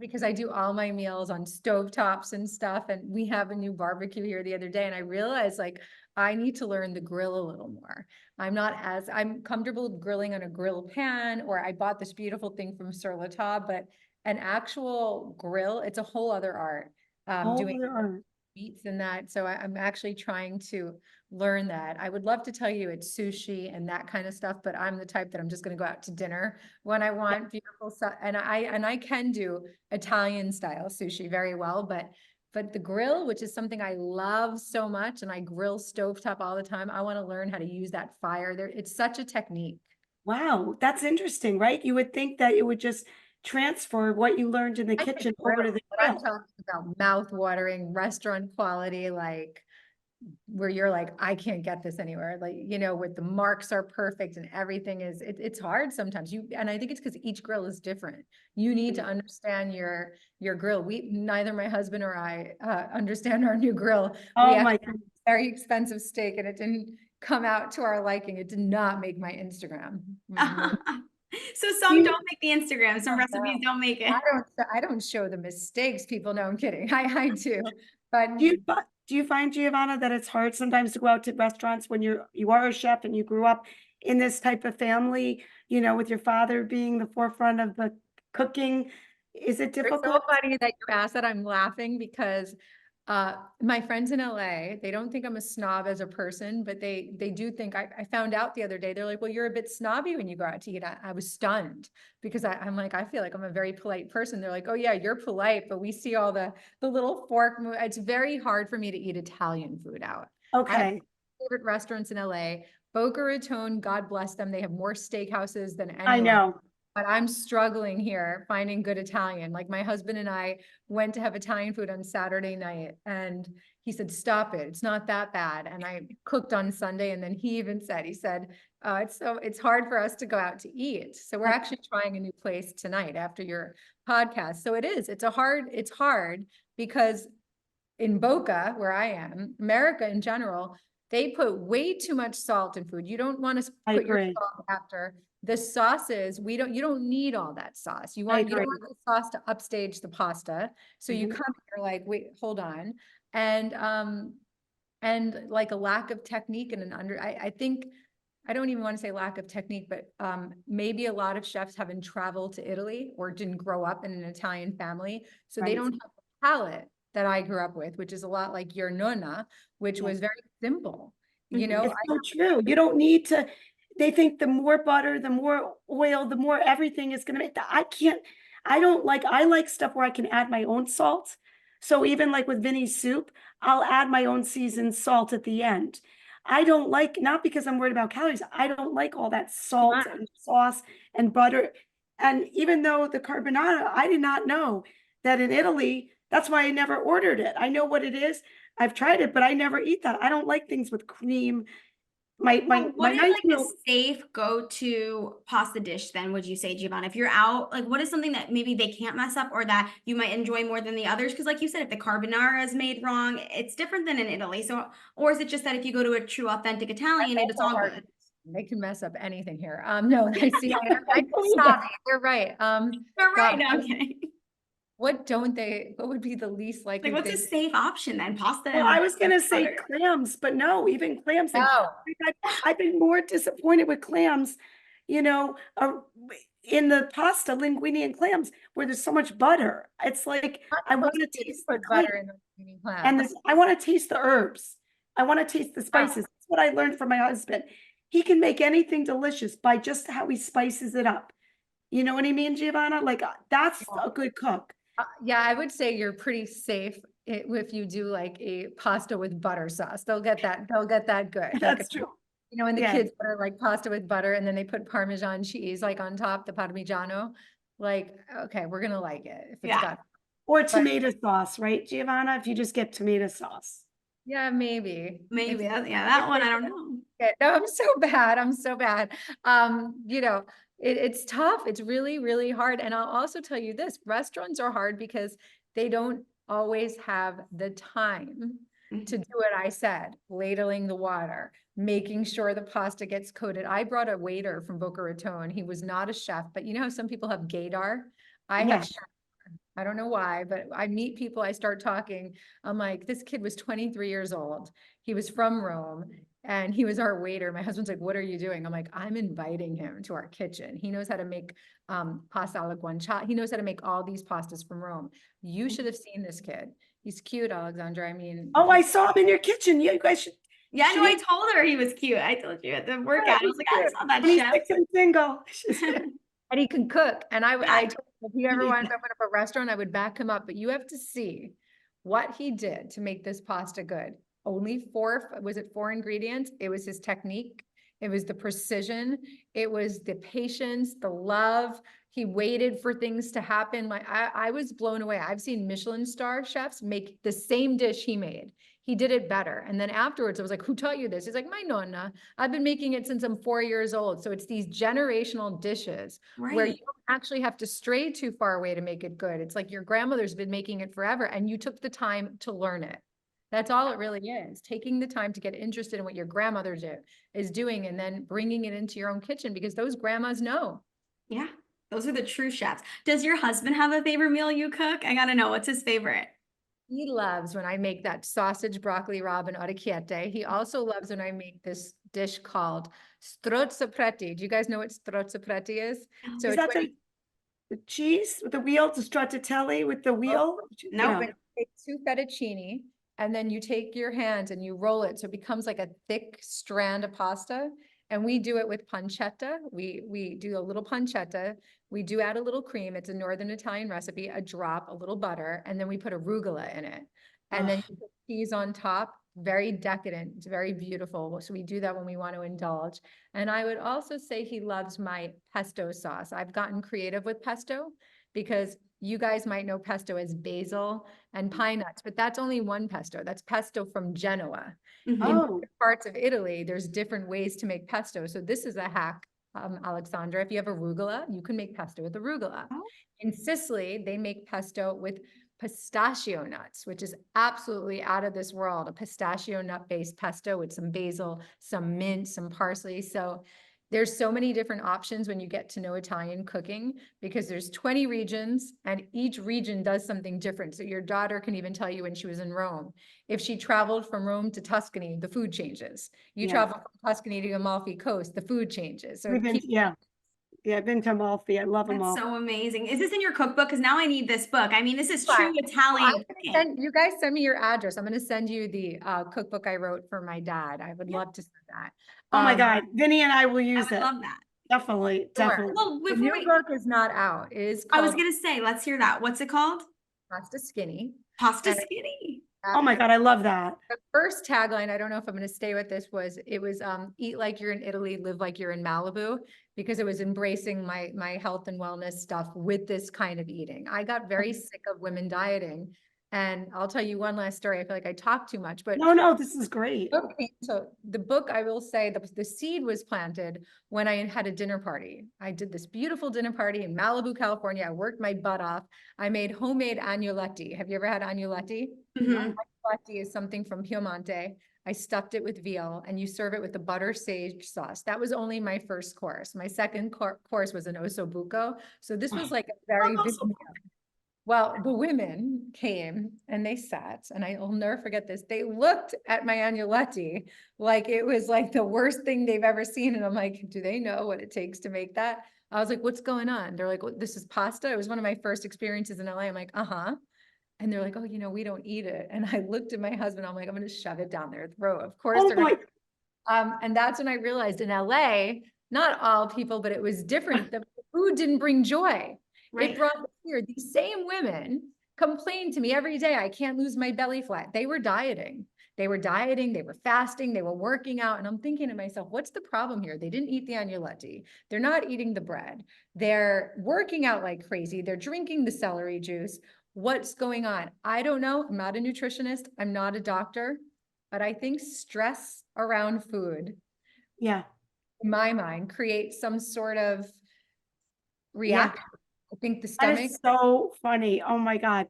because I do all my meals on stovetops and stuff, and we have a new barbecue here the other day, and I realized like I need to learn the grill a little more. I'm comfortable grilling on a grill pan, or I bought this beautiful thing from Sur La Table, but an actual grill, it's a whole other art. Oh, Doing there are. meats and that. So I'm actually trying to learn that. I would love to tell you it's sushi and that kind of stuff, but I'm the type that I'm just going to go out to dinner when I want beautiful stuff. And I can do Italian style sushi very well, but the grill, which is something I love so much, and I grill stovetop all the time. I want to learn how to use that fire there. It's such a technique. Wow, that's interesting, right? You would think that it would just transfer what you learned in the I can kitchen over to grill, the but I'm grill. talking about mouth-watering restaurant quality, like where you're like, I can't get this anywhere. Like, with the marks are perfect and everything it's hard sometimes. And I think it's because each grill is different. You need to understand your grill. Neither my husband or I understand our new grill. We Oh my actually had goodness. a very expensive steak and it didn't come out to our liking. It did not make my Instagram. So Do some you, don't make the Instagram, some recipes don't make it. I don't show the mistakes people know. I'm kidding. I do. But do you find, Giovanna, that it's hard sometimes to go out to restaurants when you are a chef and you grew up in this type of family, with your father being the forefront of the cooking? Is it it's so difficult? funny that you asked that. I'm laughing because my friends in LA, they don't think I'm a snob as a person, but they do think I found out the other day, they're like, well, you're a bit snobby when you go out to eat. I was stunned because I'm like, I feel like I'm a very polite person. They're like, oh yeah, you're polite, but we see all the little fork. It's very hard for me to eat Italian food out. I have Okay, favorite restaurants in LA. Boca Raton, God bless them. They have more steakhouses than I anyone. know. But I'm struggling here finding good Italian. Like my husband and I went to have Italian food on Saturday night and he said, stop it. It's not that bad. And I cooked on Sunday. And then he even said, it's hard for us to go out to eat. So we're actually trying a new place tonight after your podcast. So it's hard because in Boca, where I am, America in general, they put way too much salt in food. You don't want to I put your agree. salt after the sauces. You don't need all that sauce. You I don't agree. want the sauce to upstage the pasta. So you Mhm. come, you're like, wait, hold on. And like a lack of technique and I think, I don't even want to say lack of technique, but maybe a lot of chefs haven't traveled to Italy or didn't grow up in an Italian family. So they Right. don't have the palate that I grew up with, which is a lot like your nonna, which Yeah. was very simple. Mhm. It's so true. You don't need to, they think the more butter, the more oil, the more everything is gonna make that. I like stuff where I can add my own salt. So even like with Vinny's soup, I'll add my own seasoned salt at the end. I don't like, not because I'm worried about calories, I don't like all that salt and sauce and butter. And even though the carbonara, I did not know that in Italy, that's why I never ordered it. I know what it is. I've tried it, but I never eat that. I don't like things with cream. What my is nice like meal. a safe go-to pasta dish then, would you say, Giovanna? If you're out, like what is something that maybe they can't mess up or that you might enjoy more than the others? Because like you said, if the carbonara is made wrong, it's different than in Italy. So, or is it just that if you go to a true authentic Italian, it's Also all hard. good? They can mess up anything here. No, I see. I I believe stop that. it. You're right. You're right, God, no, I'm kidding. what don't they, what would be the least Like likely what's a thing? safe option then? Pasta Well, and I was gonna say butter. clams, but no, even clams. And No. I've been more disappointed with clams, you know, in the pasta, linguine and clams, where there's so much butter. It's like, I want to You taste the put clam butter in the eating and clams. I want to taste the herbs. I want to taste the Oh, spices. That's what I learned from my husband. He can make anything delicious by just how he spices it up. You know what I mean, Giovanna? Like, that's yeah. a good cook. Yeah, I would say you're pretty safe if you do like a pasta with butter sauce. They'll get that. They'll get that good. Like, That's true. you know, when the Yeah. kids order like pasta with butter and then they put Parmesan cheese like on top, the Parmigiano, like, okay, we're gonna like it if it's Yeah. got, Or but tomato sauce, right, Giovanna? If you just get tomato sauce. yeah, maybe. Maybe If yeah, that one I don't know. no, I'm so bad. I'm so bad. You know, it's tough. It's really, really hard. And I'll also tell you this, restaurants are hard because they don't always have the time to Mhm. do what I said, ladling the water, making sure the pasta gets coated. I brought a waiter from Boca Raton. He was not a chef, but you know how some people have gaydar? I have Yeah. chef. I don't know why, but I meet people, I start talking. I'm like, this kid was 23 years old. He was from Rome and he was our waiter. My husband's like, what are you doing? I'm like, I'm inviting him to our kitchen. He knows how to make pasta alla guanciale. He knows how to make all these pastas from Rome. You should have seen this kid. He's cute, Alexandra. I mean, Oh, I saw him in your kitchen. You guys should. Yeah, no, should I eat. told her he was cute. I told you at the workout. I He's was like, I cute. saw that And he's chef. 6 and single. and he can cook. And I Yeah. told him, if he ever wanted to open up a restaurant, I would back him up. But you have to see what he did to make this pasta good. Only was it 4 ingredients? It was his technique. It was the precision. It was the patience, the love. He waited for things to happen. I was blown away. I've seen Michelin star chefs make the same dish he made. He did it better. And then afterwards, I was like, who taught you this? He's like, my nonna. I've been making it since I'm 4 years old. So it's these generational dishes where you Right. don't actually have to stray too far away to make it good. It's like your grandmother's been making it forever and you took the time to learn it. That's all it really is, taking the time to get interested in what your grandmother is doing and then bringing it into your own kitchen because those grandmas know. Yeah. Those are the true chefs. Does your husband have a favorite meal you cook? I gotta know, what's his favorite? He loves when I make that sausage, broccoli, rabe, and orecchiette. He also loves when I make this dish called strozzopreti. Do you guys know what strozzopreti is? So Is it's that when the cheese with the wheel, the stracciatella with the wheel? Nope. when you take 2 fettuccine and then you take your hands and you roll it so it becomes like a thick strand of pasta. And we do it with pancetta. We do a little pancetta. We do add a little cream. It's a Northern Italian recipe, a drop, a little butter, and then we put arugula in it. And then you put cheese on top, very decadent. It's very beautiful. So we do that when we want to indulge. And I would also say he loves my pesto sauce. I've gotten creative with pesto because you guys might know pesto as basil and pine nuts, but that's only one pesto. That's pesto from Genoa. Mhm. In Oh, different parts of Italy, there's different ways to make pesto. So this is a hack, Alexandra. If you have arugula, you can make pesto with arugula. Oh. In Sicily, they make pesto with pistachio nuts, which is absolutely out of this world. A pistachio nut based pesto with some basil, some mint, some parsley. So there's so many different options when you get to know Italian cooking because there's 20 regions and each region does something different. So your daughter can even tell you when she was in Rome. If she traveled from Rome to Tuscany, the food changes. You Yeah. travel from Tuscany to Amalfi Coast, the food changes. So yeah. Yeah, I've been to Amalfi. I love That's Amalfi. so amazing. Is this in your cookbook? Because now I need this book. I mean, this is true I'm Italian gonna cooking. you guys send me your address. I'm going to send you the cookbook I wrote for my dad. I would Yeah. love to see that. Oh my God, Vinny and I will I use would it. love that. Definitely, Sure. definitely. Well, The before new we, book is not out. It is I was called gonna say, let's hear that. What's it called? Pasta Skinny. Pasta And skinny. Oh my God, I love that. the first tagline, I don't know if I'm going to stay with this, was eat like you're in Italy, live like you're in Malibu, because it was embracing my health and wellness stuff with this kind of eating. I got very sick of women dieting And I'll tell you one last story. I feel like I talk too much, but No, this is great. okay, so the book, I will say the seed was planted when I had a dinner party. I did this beautiful dinner party in Malibu, California. I worked my butt off. I made homemade agnolotti. Have you ever had agnolotti? Mhm. Agnolotti is something from Piemonte. I stuffed it with veal and you serve it with the butter sage sauce. That was only my first course. My second course was an osso buco. So this was like a very big meal. Well, the women came and they sat, and I'll never forget this. They looked at my agnolotti like it was like the worst thing they've ever seen. And I'm like, do they know what it takes to make that? I was like, what's going on? They're like, well, this is pasta. It was one of my first experiences in LA. I'm like, uh-huh. And they're like, oh, we don't eat it. And I looked at my husband. I'm like, I'm going to shove it down their throat. Of course, Oh they're going my, to. And that's when I realized in LA, not all people, but it was different. The food didn't bring joy. Right. It brought here. These same women complain to me every day, I can't lose my belly fat. They were dieting. They were dieting, they were fasting, they were working out. And I'm thinking to myself, what's the problem here? They didn't eat the agnolotti. They're not eating the bread. They're working out like crazy. They're drinking the celery juice. What's going on? I don't know. I'm not a nutritionist. I'm not a doctor, but I think stress around food, yeah. in my mind, creates some sort of Yeah. reaction. I think the That stomach. is so funny. Oh my God.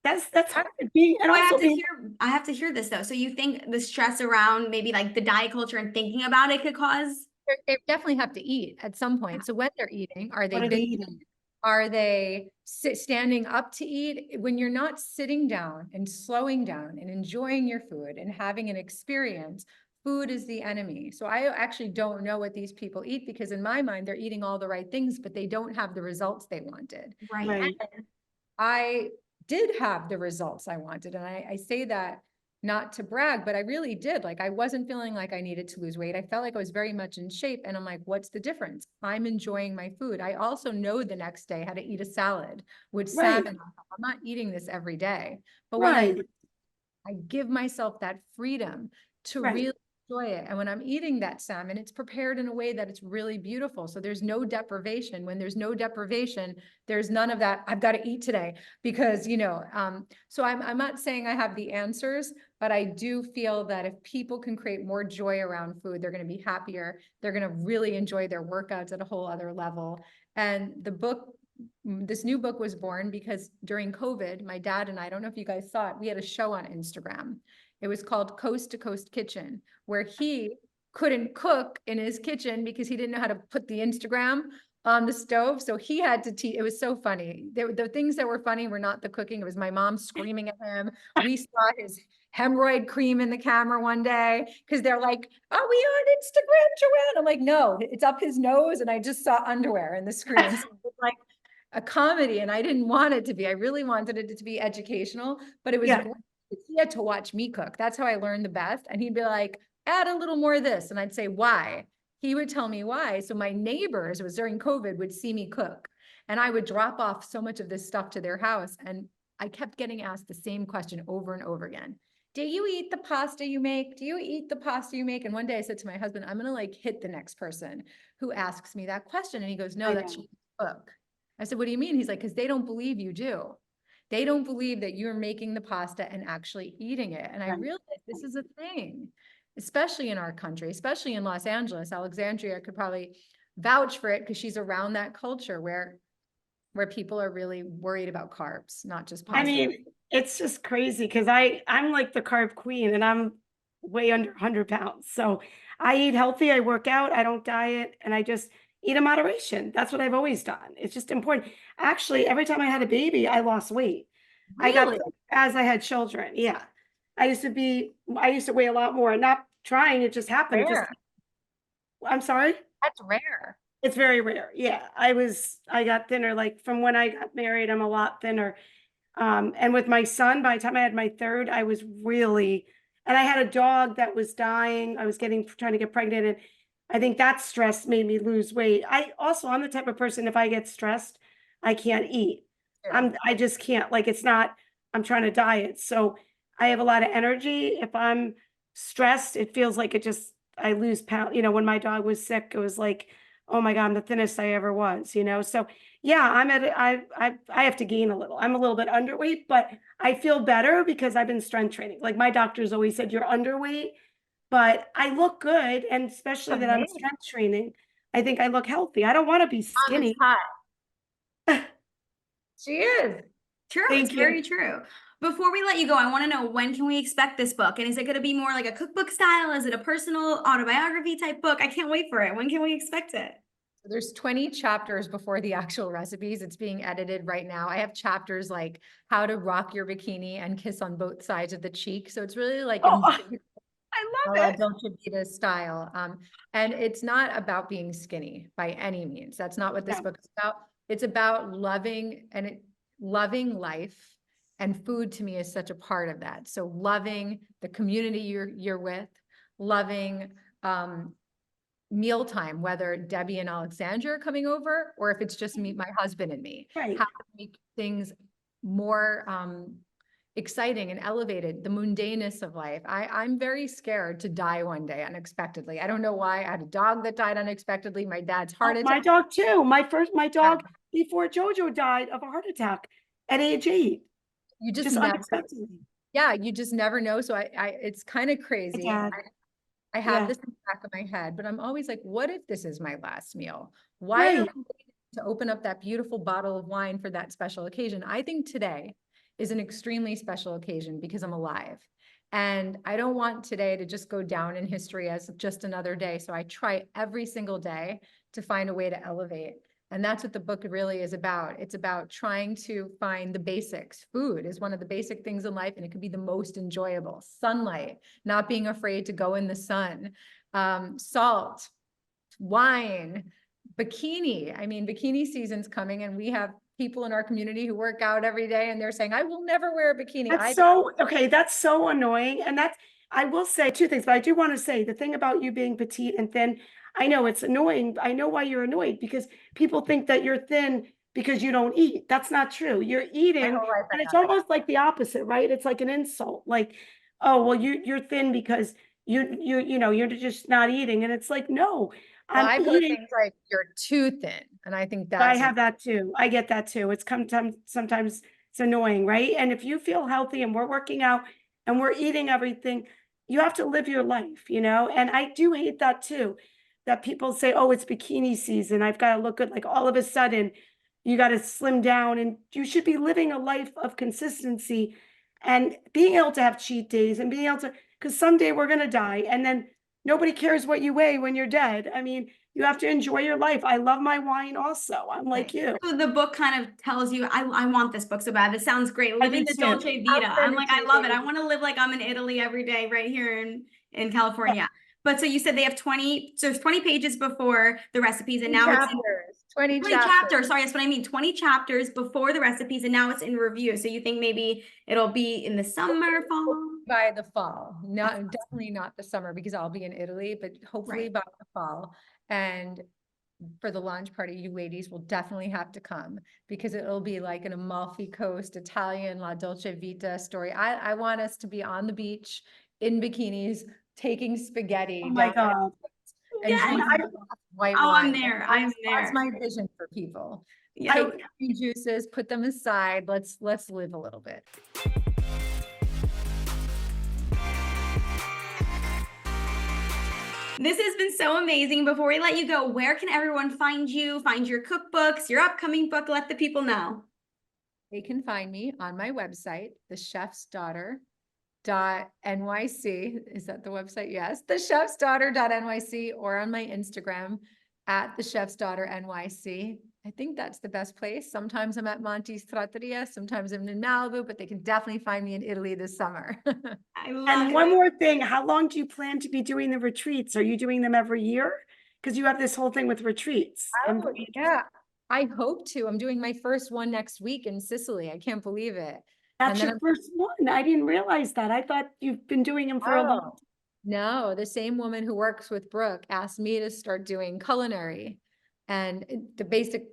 That's hard. Being, and I also have to being, hear, I have to hear this though. So you think the stress around maybe like the diet culture and thinking about it could cause? They definitely have to eat at some point. So when they're eating, are they what are they busy? eating? Are they standing up to eat? When you're not sitting down and slowing down and enjoying your food and having an experience, food is the enemy. So I actually don't know what these people eat because in my mind, they're eating all the right things, but they don't have the results they wanted. Right. Right. I did have the results I wanted. And I say that not to brag, but I really did. Like, I wasn't feeling like I needed to lose weight. I felt like I was very much in shape. And I'm like, what's the difference? I'm enjoying my food. I also know the next day how to eat a salad with Right. salmon. I'm not eating this every day. But when Right. I give myself that freedom to Right. really enjoy it. And when I'm eating that salmon, it's prepared in a way that it's really beautiful. So there's no deprivation. When there's no deprivation, there's none of that. I've got to eat today because, so I'm not saying I have the answers, but I do feel that if people can create more joy around food, they're going to be happier. They're going to really enjoy their workouts at a whole other level. And this new book was born because during COVID, my dad and I don't know if you guys saw it, we had a show on Instagram. It was called Coast to Coast Kitchen, where he couldn't cook in his kitchen because he didn't know how to put the Instagram on the stove. So he had to teach. It was so funny. The things that were funny were not the cooking. It was my mom screaming at him. We saw his hemorrhoid cream in the camera one day because they're like, are we on Instagram, Joanne? I'm like, no, it's up his nose. And I just saw underwear in the screen. So it was like a comedy and I didn't want it to be. I really wanted it to be educational, but it was Yeah. great. He had to watch me cook. That's how I learned the best. And he'd be like, add a little more of this. And I'd say, why? He would tell me why. So my neighbors, it was during COVID, would see me cook. And I would drop off so much of this stuff to their house. And I kept getting asked the same question over and over again. Do you eat the pasta you make? Do you eat the pasta you make? And one day I said to my husband, I'm going to like hit the next person who asks me that question. And he goes, no, that's your cook. I said, what do you mean? He's like, because they don't believe you do. They don't believe that you're making the pasta and actually eating it. And I Right. realized this is a thing, especially in our country, especially in Los Angeles. Alexandria could probably vouch for it because she's around that culture where people are really worried about carbs, not just pasta. I mean, it's just crazy because I'm like the carb queen and I'm way under 100 pounds. So I eat healthy, I work out, I don't diet, and I just eat in moderation. That's what I've always done. It's just important. Actually, every time I had a baby, I lost weight. I got Really? as I had children. Yeah. I used to weigh a lot more. Not trying, it just happened. It just, Rare. I'm sorry. That's rare. It's very rare. Yeah. I got thinner. Like from when I got married, I'm a lot thinner. And with my son, by the time I had my third, I was really, and I had a dog that was dying. I was trying to get pregnant. And I think that stress made me lose weight. I'm the type of person, if I get stressed, I can't eat. Yeah. I just can't, like, I'm trying to diet. So I have a lot of energy. If I'm stressed, it feels like I lose pound. When my dog was sick, it was like, oh my God, I'm the thinnest I ever was, so Yeah, I have to gain a little. I'm a little bit underweight, but I feel better because I've been strength training. Like my doctor's always said, you're underweight, but I look good. And especially that I'm Amazing. strength training, I think I look healthy. I don't want to be Mom is skinny. hot. She is. True, it's Thank you. very true. Before we let you go, I want to know, when can we expect this book? And is it going to be more like a cookbook style? Is it a personal autobiography type book? I can't wait for it. When can we expect it? There's 20 chapters before the actual recipes. It's being edited right now. I have chapters like how to rock your bikini and kiss on both sides of the cheek. So it's really like Oh, in I a love la it. Dolce Vita style. And it's not about being skinny by any means. That's not what this No. book is about. It's about loving loving life, and food to me is such a part of that. So loving the community you're with, loving mealtime, whether Debbie and Alexandra are coming over, or if it's just me, my husband and me. Right. How to make things more exciting and elevated, the mundaneness of life. I'm very scared to die one day unexpectedly. I don't know why. I had a dog that died unexpectedly. My dad's heart My attack. dog too. My dog before Jojo died of a heart attack at age 8. You just Just never, unexpectedly. yeah, you just never know. So it's kind of crazy. Dad. I have Yeah. this in the back of my head, but I'm always like, what if this is my last meal? Why Right. am I waiting to open up that beautiful bottle of wine for that special occasion? I think today is an extremely special occasion because I'm alive. And I don't want today to just go down in history as just another day. So I try every single day to find a way to elevate. And that's what the book really is about. It's about trying to find the basics. Food is one of the basic things in life, and it could be the most enjoyable. Sunlight, not being afraid to go in the sun, salt, wine, bikini. I mean, bikini season's coming, and we have people in our community who work out every day, and they're saying, I will never wear a bikini. That's so, okay, that's so annoying. And that's, I will say 2 things, but I do want to say the thing about you being petite and thin, I know it's annoying. I know why you're annoyed, because people think that you're thin because you don't eat. That's not true. You're eating, My whole life I and it's have been. almost like the opposite, right? It's like an insult. Like, oh, well, you're thin because you're just not eating. And it's like, no, Well, I'm I've heard eating. things like you're too thin, and I think I that's have that too. I get that too. It's sometimes it's annoying, right? And if you feel healthy and we're working out and we're eating everything, you have to live your life, you know? And I do hate that too, that people say, oh, it's bikini season. I've got to look good. Like all of a sudden, you got to slim down, and you should be living a life of consistency and being able to have cheat days and being able to, because someday we're going to die, and then nobody cares what you weigh when you're dead. I mean, you have to enjoy your life. I love my wine also. I'm like you. So the book kind of tells you, I want this book so bad. This sounds great. I Living do the too. Dolce I'll Vita. send I'm it like, to I you, love it. I baby. want to live like I'm in Italy every day right here in California. But so you said they have 20, so there's 20 pages before the recipes, and now it's in chapters, 20 20 chapters. chapters. Sorry, that's what I mean. 20 chapters before the recipes, and now it's in review. So you think maybe it'll be in the summer, fall? By the fall, not definitely not the summer because I'll be in Italy, but hopefully Right. by the fall. And for the launch party, you ladies will definitely have to come because it'll be like an Amalfi Coast Italian La Dolce Vita story. I want us to be on the beach in bikinis, taking spaghetti Oh my down God. and Yes. drinking a glass of white Oh, I'm wine. there. I'm That's there. my vision for people. Yeah. Take your juices, put them aside. Let's live a little bit. This has been so amazing. Before we let you go, where can everyone find you, find your cookbooks, your upcoming book? Let the people know. They can find me on my website, thechefsdaughter.nyc. Is that the website? Yes, thechefsdaughter.nyc, or on my Instagram at thechefsdaughternyc. I think that's the best place. Sometimes I'm at Monte's Trattoria, sometimes I'm in Malibu, but they can definitely find me in Italy this summer. I love And one it. more thing, how long do you plan to be doing the retreats? Are you doing them every year? Because you have this whole thing with retreats. Oh, yeah, I hope to. I'm doing my first one next week in Sicily. I can't believe it. That's And then your first one. I didn't realize that. I thought you've been doing them for a long time. No, the same woman who works with Brooke asked me to start doing culinary and the basic,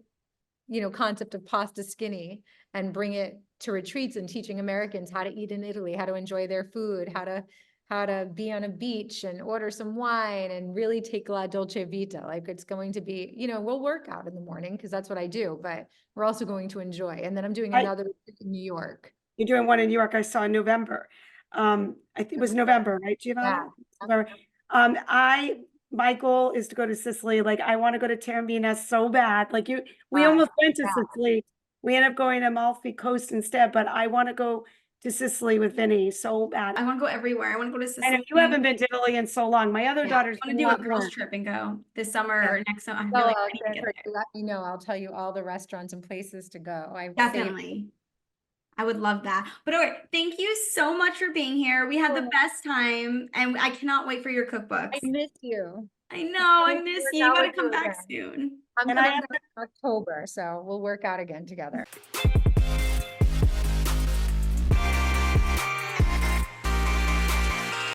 concept of pasta skinny, and bring it to retreats and teaching Americans how to eat in Italy, how to enjoy their food, how how to be on a beach and order some wine and really take La Dolce Vita. Like it's going to be, we'll work out in the morning because that's what I do, but we're also going to enjoy. And then I'm doing another in New York. You're doing one in New York, I saw in November. I think it was November, right, Giovanna? November. My goal is to go to Sicily. Like, I want to go to Taormina so bad. Like we almost went to Sicily. We ended up going to Amalfi Coast instead, but I want to go to Sicily with Vinny so bad. I want to go everywhere. I want to go to Sicily. I know you haven't been to Italy in so long. My other daughter's I want to do a girls trip and go this summer or next summer. I'm really ready to get there. Let me know. I'll tell you all the restaurants and places to go. Definitely. I would love that. But all right, thank you so much for being here. We had the best time and I cannot wait for your cookbooks. I miss you. I know, I miss you. You gotta come back soon. I'm coming back in October, so we'll work out again together.